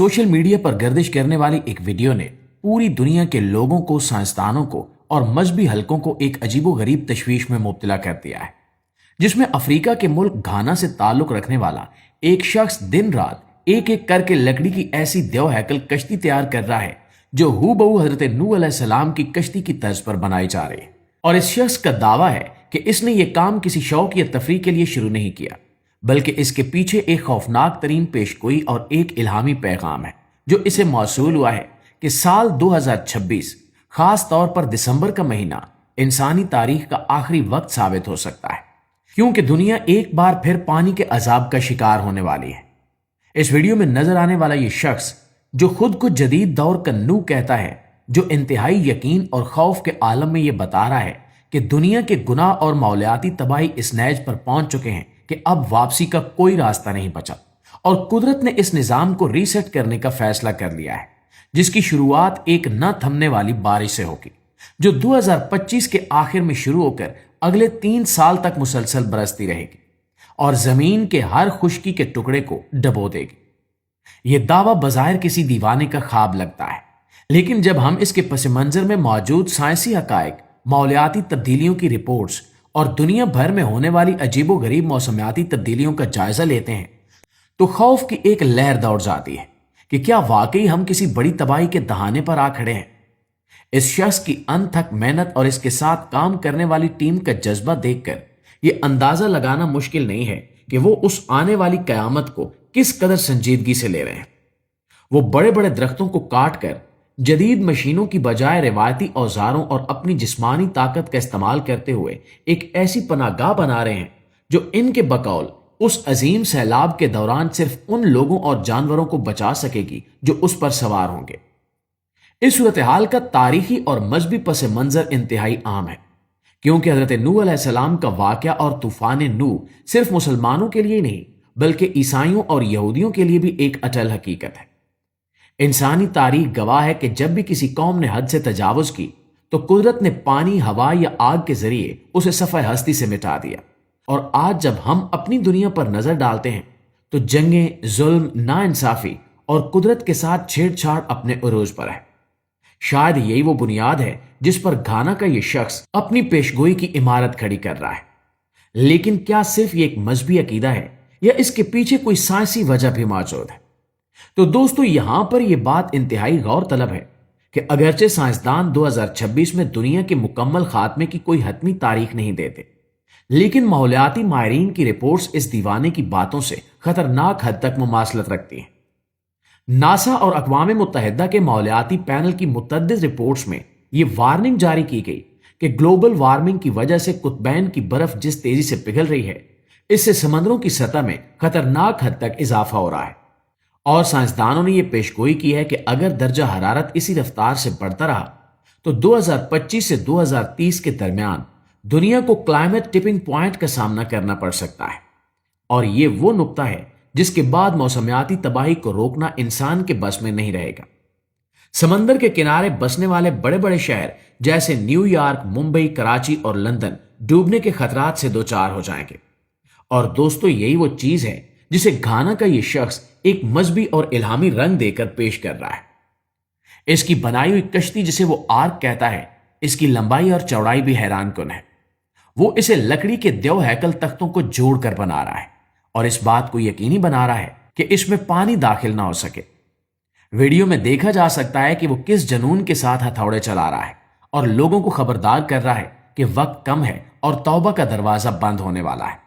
Social media पर गर्दिश करने वाली एक वीडियो ने पूरी दुनिया के लोगों को, साइंसदानों को और मजहबी हलकों को एक अजीबोगरीब तशवीश में मुब्तला कर दिया है, जिसमें अफ्रीका के मुल्क घाना से ताल्लुक रखने वाला एक शख्स दिन रात एक एक करके लकड़ी की ऐसी देव हैकल कश्ती तैयार कर रहा है जो हूबहू हजरत नूह अलैहिस्सलाम की कश्ती की तर्ज पर बनाई जा रही है। और इस शख्स का दावा है कि इसने ये काम किसी शौक या तफरीह के लिए शुरू नहीं किया, बल्कि इसके पीछे एक खौफनाक तरीन पेशगोई और एक इल्हामी पैगाम है जो इसे मौसूल हुआ है कि साल 2026 खास तौर पर दिसंबर का महीना इंसानी तारीख का आखिरी वक्त साबित हो सकता है, क्योंकि दुनिया एक बार फिर पानी के अजाब का शिकार होने वाली है। इस वीडियो में नजर आने वाला ये शख्स जो खुद को जदीद दौर का नूह कहता है, जो इंतहाई यकीन और खौफ के आलम में ये बता रहा है कि दुनिया के गुनाह और मौलियाती तबाही इस नैज पर पहुंच चुके हैं कि अब वापसी का कोई रास्ता नहीं बचा और कुदरत ने इस निजाम को रीसेट करने का फैसला कर लिया है, जिसकी शुरुआत एक न थमने वाली बारिश से होगी जो 2025 के आखिर में शुरू होकर अगले 3 साल तक मुसलसल बरसती रहेगी और जमीन के हर खुश्की के टुकड़े को डबो देगी। यह दावा बज़ाहिर किसी दीवाने का ख्वाब लगता है, लेकिन जब हम इसके पस मंजर में मौजूद साइंसी हकायक, मौलियाती तब्दीलियों की रिपोर्ट्स और दुनिया भर में होने वाली अजीबोगरीब मौसमियाती तब्दीलियों का जायजा लेते हैं तो खौफ की एक लहर दौड़ जाती है कि क्या वाकई हम किसी बड़ी तबाही के दहाने पर आ खड़े हैं। इस शख्स की अनथक मेहनत और इसके साथ काम करने वाली टीम का जज्बा देखकर यह अंदाजा लगाना मुश्किल नहीं है कि वो उस आने वाली कयामत को किस कदर संजीदगी से ले रहे हैं। वो बड़े बड़े दरख्तों को काट कर जदीद मशीनों की बजाय रिवायती औजारों और अपनी जिस्मानी ताकत का इस्तेमाल करते हुए एक ऐसी पनाहगाह बना रहे हैं जो इनके बकौल उस अजीम सैलाब के दौरान सिर्फ उन लोगों और जानवरों को बचा सकेगी जो उस पर सवार होंगे। इस सूरत हाल का तारीखी और मजहबी पस मंजर इंतहाई आम है, क्योंकि हजरत नूह अलैहिस्सलाम का वाकया और तूफान नूह सिर्फ मुसलमानों के लिए नहीं बल्कि ईसाइयों और यहूदियों के लिए भी एक अटल हकीकत है। इंसानी तारीख गवाह है कि जब भी किसी कौम ने हद से तजावुज की तो कुदरत ने पानी, हवा या आग के जरिए उसे सफ़े हस्ती से मिटा दिया। और आज जब हम अपनी दुनिया पर नजर डालते हैं तो जंगें, जुल्म, नाइंसाफी और कुदरत के साथ छेड़छाड़ अपने उरूज पर है। शायद यही वो बुनियाद है जिस पर घाना का ये शख्स अपनी पेशगोई की इमारत खड़ी कर रहा है। लेकिन क्या सिर्फ ये एक मजहबी अकीदा है या इसके पीछे कोई साइंसी वजह भी मौजूद है? तो दोस्तों, यहां पर यह बात इंतहाई गौर तलब है कि अगरचे साइंसदान 2026 में दुनिया के मुकम्मल खात्मे की कोई हतमी तारीख नहीं देते, लेकिन माहौलियाती माहिरीन की रिपोर्ट्स इस दीवाने की बातों से खतरनाक हद तक मुमासलत रखती हैं। नासा और अक़वाम मुत्तहिदा के माहौलियाती पैनल की मुतअद्दिद रिपोर्ट्स में यह वार्निंग जारी की गई कि ग्लोबल वार्मिंग की वजह से कुतबैन की बर्फ जिस तेजी से पिघल रही है, इससे समंदरों की सतह में खतरनाक हद तक इजाफा हो रहा है। और साइंसदानों ने यह पेशगोई की है कि अगर दर्जा हरारत इसी रफ्तार से बढ़ता रहा तो 2025 से 2030 के दरमियान दुनिया को क्लाइमेट टिपिंग पॉइंट का सामना करना पड़ सकता है। और यह वो नुक्ता है जिसके बाद मौसमियाती तबाही को रोकना इंसान के बस में नहीं रहेगा। समंदर के किनारे बसने वाले बड़े बड़े शहर जैसे न्यूयॉर्क, मुंबई, कराची और लंदन डूबने के खतरात से दो चार हो जाएंगे। और दोस्तों, यही वो चीज है जिसे घाना का ये शख्स एक मजहबी और इल्हामी रंग देकर पेश कर रहा है। इसकी बनाई हुई कश्ती, जिसे वो आर्क कहता है, इसकी लंबाई और चौड़ाई भी हैरान कुन है। वो इसे लकड़ी के देव हैकल तख्तों को जोड़कर बना रहा है और इस बात को यकीनी बना रहा है कि इसमें पानी दाखिल ना हो सके। वीडियो में देखा जा सकता है कि वो किस जनून के साथ हथौड़े चला रहा है और लोगों को खबरदार कर रहा है कि वक्त कम है और तौबा का दरवाजा बंद होने वाला है।